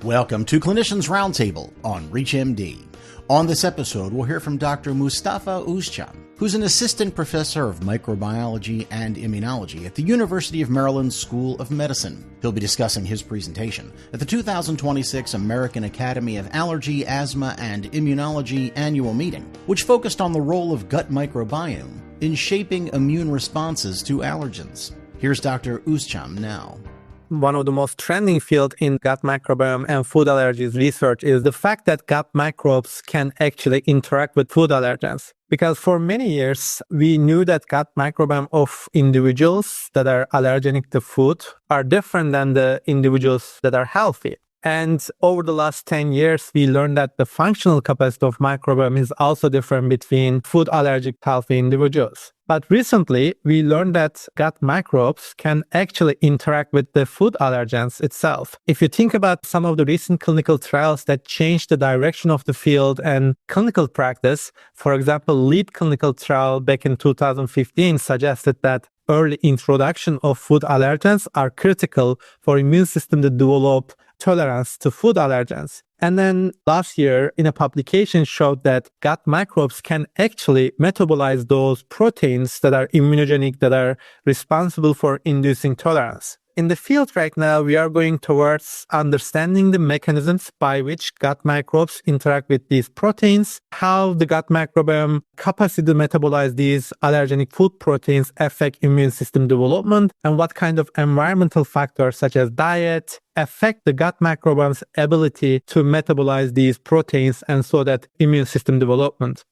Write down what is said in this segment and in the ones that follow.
Welcome to Clinicians Roundtable on ReachMD. On this episode, we'll hear from Dr. Mustafa Ozcam, who's an assistant professor of microbiology and immunology at the University of Maryland School of Medicine. He'll be discussing his presentation at the 2026 American Academy of Allergy, Asthma, and Immunology Annual Meeting, which focused on the role of gut microbiome in shaping immune responses to allergens. Here's Dr. Ozcam now. One of the most trending fields in gut microbiome and food allergies research is the fact that gut microbes can actually interact with food allergens. Because for many years, we knew that gut microbiome of individuals that are allergenic to food are different than the individuals that are healthy. And over the last 10 years, we learned that the functional capacity of microbiome is also different between food allergic healthy individuals. But recently, we learned that gut microbes can actually interact with the food allergens itself. If you think about some of the recent clinical trials that changed the direction of the field and clinical practice, for example, lead clinical trial back in 2015 suggested that early introduction of food allergens are critical for immune system to develop tolerance to food allergens. And then last year, in a publication showed that gut microbes can actually metabolize those proteins that are immunogenic, that are responsible for inducing tolerance. In the field right now, we are going towards understanding the mechanisms by which gut microbes interact with these proteins, how the gut microbiome capacity to metabolize these allergenic food proteins affect immune system development, and what kind of environmental factors such as diet affect the gut microbiome's ability to metabolize these proteins and so that immune system development.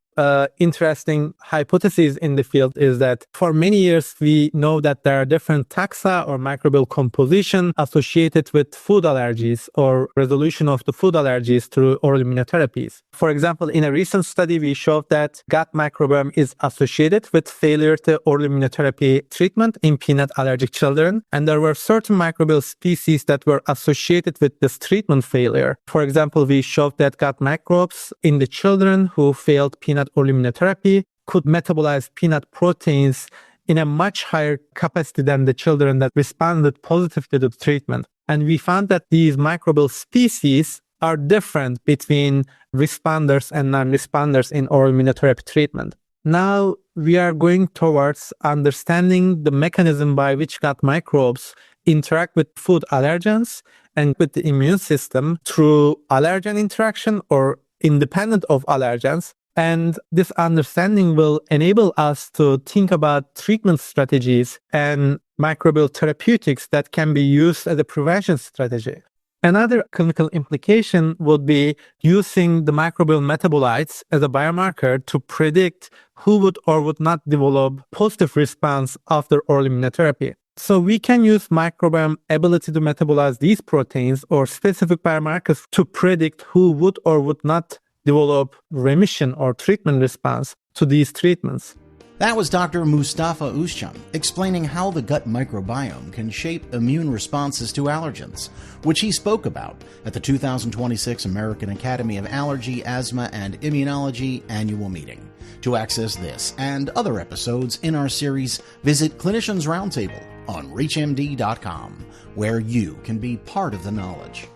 Interesting hypothesis in the field is that for many years we know that there are different taxa or microbial composition associated with food allergies or resolution of the food allergies through oral immunotherapies. For example, in a recent study we showed that gut microbiome is associated with failure to oral immunotherapy treatment in peanut allergic children, and there were certain microbial species that were associated with this treatment failure. For example, we showed that gut microbes in the children who failed peanut oral immunotherapy could metabolize peanut proteins in a much higher capacity than the children that responded positively to the treatment. And we found that these microbial species are different between responders and non-responders in oral immunotherapy treatment. Now we are going towards understanding the mechanism by which gut microbes interact with food allergens and with the immune system through allergen interaction or independent of allergens. And this understanding will enable us to think about treatment strategies and microbial therapeutics that can be used as a prevention strategy. Another clinical implication would be using the microbial metabolites as a biomarker to predict who would or would not develop positive response after oral immunotherapy. So we can use microbiome ability to metabolize these proteins or specific biomarkers to predict who would or would not develop remission or treatment response to these treatments. That was Dr. Mustafa Ozcam explaining how the gut microbiome can shape immune responses to allergens, which he spoke about at the 2026 American Academy of Allergy, Asthma, and Immunology Annual Meeting. To access this and other episodes in our series, visit Clinicians Roundtable on ReachMD.com, where you can be part of the knowledge.